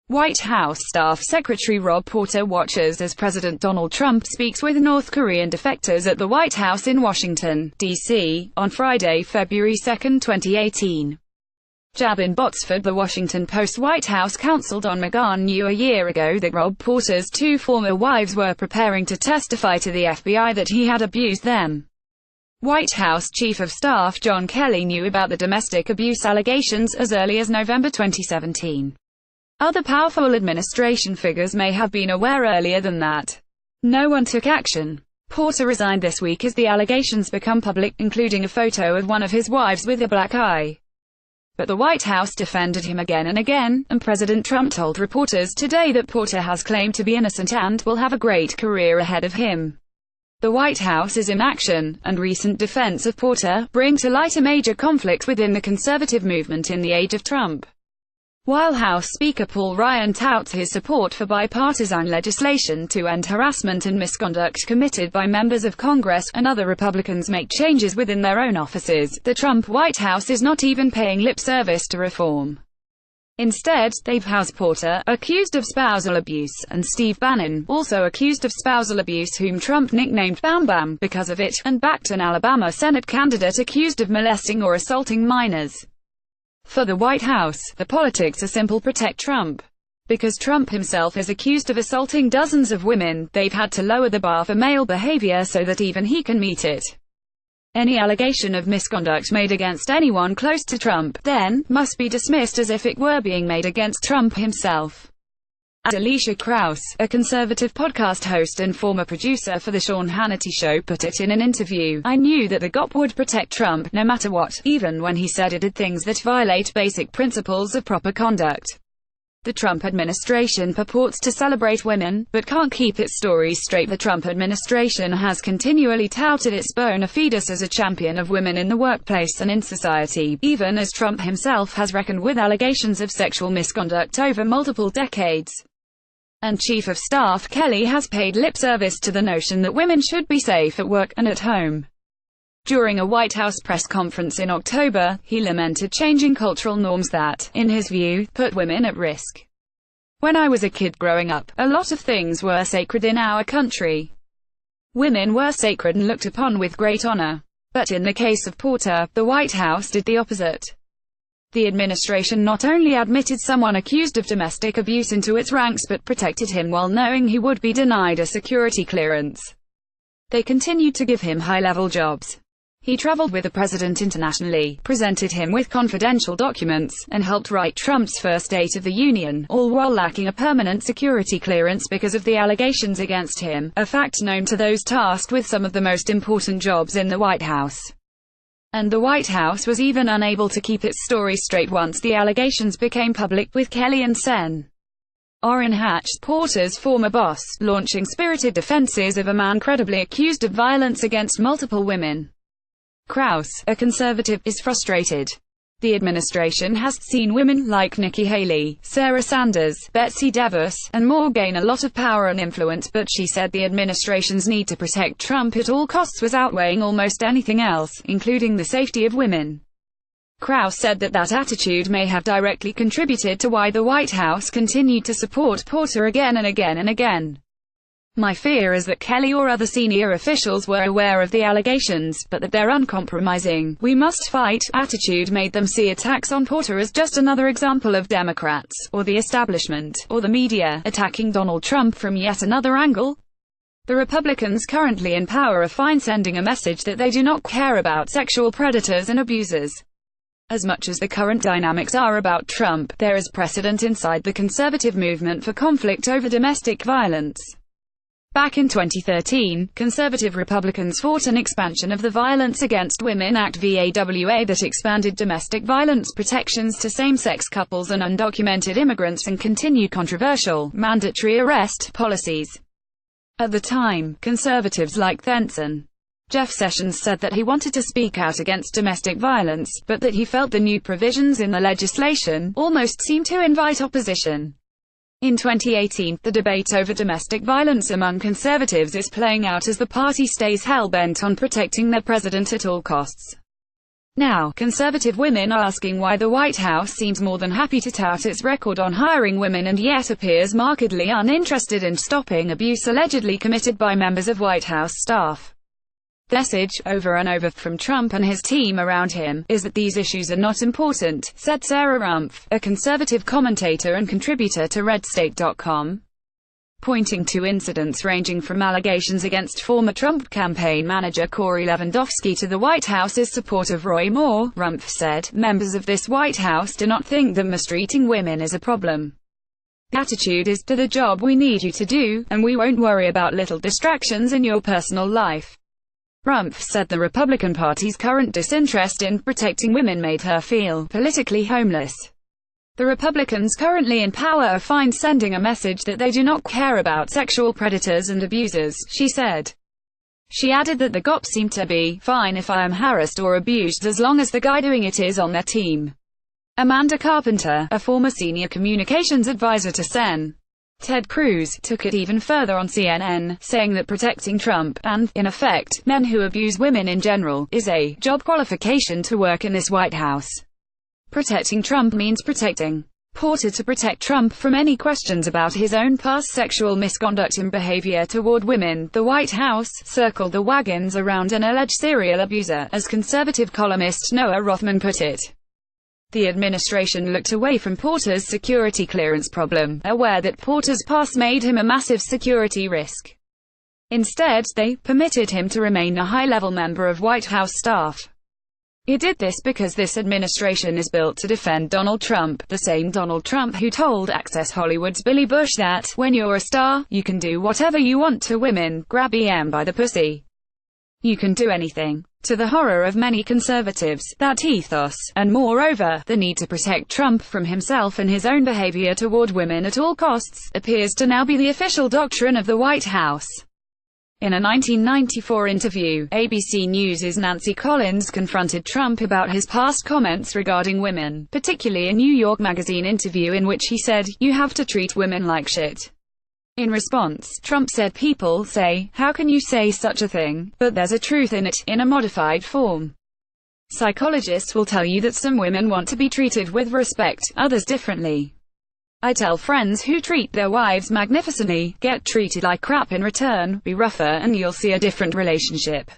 White House Staff Secretary Rob Porter watches as President Donald Trump speaks with North Korean defectors at the White House in Washington, D.C., on Friday, February 2, 2018. Jabin Botsford. The Washington Post. White House counsel Don McGahn knew a year ago that Rob Porter's two former wives were preparing to testify to the FBI that he had abused them. White House Chief of Staff John Kelly knew about the domestic abuse allegations as early as November 2017. Other powerful administration figures may have been aware earlier than that. No one took action. Porter resigned this week as the allegations become public, including a photo of one of his wives with a black eye. But the White House defended him again and again, and President Trump told reporters today that Porter has claimed to be innocent and will have a great career ahead of him. The White House is in action, and recent defense of Porter bring to light a major conflict within the conservative movement in the age of Trump. While House Speaker Paul Ryan touts his support for bipartisan legislation to end harassment and misconduct committed by members of Congress, and other Republicans make changes within their own offices, the Trump White House is not even paying lip service to reform. Instead, they've housed Porter, accused of spousal abuse, and Steve Bannon, also accused of spousal abuse, whom Trump nicknamed Bam Bam because of it, and backed an Alabama Senate candidate accused of molesting or assaulting minors. For the White House, the politics are simple: protect Trump. Because Trump himself is accused of assaulting dozens of women, they've had to lower the bar for male behavior so that even he can meet it. Any allegation of misconduct made against anyone close to Trump, then, must be dismissed as if it were being made against Trump himself. As Alicia Krause, a conservative podcast host and former producer for The Sean Hannity Show, put it in an interview, "I knew that the GOP would protect Trump, no matter what, even when he said or did things that violate basic principles of proper conduct." The Trump administration purports to celebrate women, but can't keep its story straight. The Trump administration has continually touted its bona fides as a champion of women in the workplace and in society, even as Trump himself has reckoned with allegations of sexual misconduct over multiple decades. And Chief of Staff Kelly has paid lip service to the notion that women should be safe at work and at home. During a White House press conference in October, he lamented changing cultural norms that, in his view, put women at risk. "When I was a kid growing up, a lot of things were sacred in our country. Women were sacred and looked upon with great honor. But in the case of Porter, the White House did the opposite. The administration not only admitted someone accused of domestic abuse into its ranks but protected him while knowing he would be denied a security clearance. They continued to give him high-level jobs. He traveled with the president internationally, presented him with confidential documents, and helped write Trump's first State of the Union, all while lacking a permanent security clearance because of the allegations against him, a fact known to those tasked with some of the most important jobs in the White House. And the White House was even unable to keep its story straight once the allegations became public, with Kelly and Sen. Orrin Hatch, Porter's former boss, launching spirited defenses of a man credibly accused of violence against multiple women. Krause, a conservative, is frustrated. The administration has seen women like Nikki Haley, Sarah Sanders, Betsy DeVos, and more gain a lot of power and influence, but she said the administration's need to protect Trump at all costs was outweighing almost anything else, including the safety of women. Krause said that that attitude may have directly contributed to why the White House continued to support Porter again and again and again. "My fear is that Kelly or other senior officials were aware of the allegations, but that their uncompromising, 'we must fight' attitude made them see attacks on Porter as just another example of Democrats, or the establishment, or the media, attacking Donald Trump from yet another angle. The Republicans currently in power are fine sending a message that they do not care about sexual predators and abusers. As much as the current dynamics are about Trump, there is precedent inside the conservative movement for conflict over domestic violence. Back in 2013, conservative Republicans fought an expansion of the Violence Against Women Act (VAWA) that expanded domestic violence protections to same-sex couples and undocumented immigrants and continued controversial, mandatory arrest policies. At the time, conservatives like then-Sen. Jeff Sessions said that he wanted to speak out against domestic violence, but that he felt the new provisions in the legislation almost seemed to invite opposition. In 2018, the debate over domestic violence among conservatives is playing out as the party stays hell-bent on protecting their president at all costs. Now, conservative women are asking why the White House seems more than happy to tout its record on hiring women and yet appears markedly uninterested in stopping abuse allegedly committed by members of White House staff. The message, over and over, from Trump and his team around him, is that these issues are not important, said Sarah Rumpf, a conservative commentator and contributor to RedState.com. Pointing to incidents ranging from allegations against former Trump campaign manager Corey Lewandowski to the White House's support of Roy Moore, Rumpf said, members of this White House do not think that mistreating women is a problem. The attitude is, do the job we need you to do, and we won't worry about little distractions in your personal life. Rumpf said the Republican Party's current disinterest in protecting women made her feel politically homeless. The Republicans currently in power are fine sending a message that they do not care about sexual predators and abusers, she said. She added that the cops seem to be fine if I am harassed or abused as long as the guy doing it is on their team. Amanda Carpenter, a former senior communications advisor to Sen. Ted Cruz, took it even further on CNN, saying that protecting Trump, and, in effect, men who abuse women in general, is a job qualification to work in this White House. Protecting Trump means protecting Porter to protect Trump from any questions about his own past sexual misconduct and behavior toward women. The White House circled the wagons around an alleged serial abuser, as conservative columnist Noah Rothman put it. The administration looked away from Porter's security clearance problem, aware that Porter's past made him a massive security risk. Instead, they permitted him to remain a high-level member of White House staff. It did this because this administration is built to defend Donald Trump, the same Donald Trump who told Access Hollywood's Billy Bush that, when you're a star, you can do whatever you want to women, grab em by the pussy. You can do anything. To the horror of many conservatives, that ethos, and moreover, the need to protect Trump from himself and his own behavior toward women at all costs, appears to now be the official doctrine of the White House. In a 1994 interview, ABC News' Nancy Collins confronted Trump about his past comments regarding women, particularly a New York Magazine interview in which he said, "You have to treat women like shit." In response, Trump said, "People say, how can you say such a thing? But there's a truth in it, in a modified form. Psychologists will tell you that some women want to be treated with respect, others differently. I tell friends who treat their wives magnificently, get treated like crap in return, be rougher and you'll see a different relationship."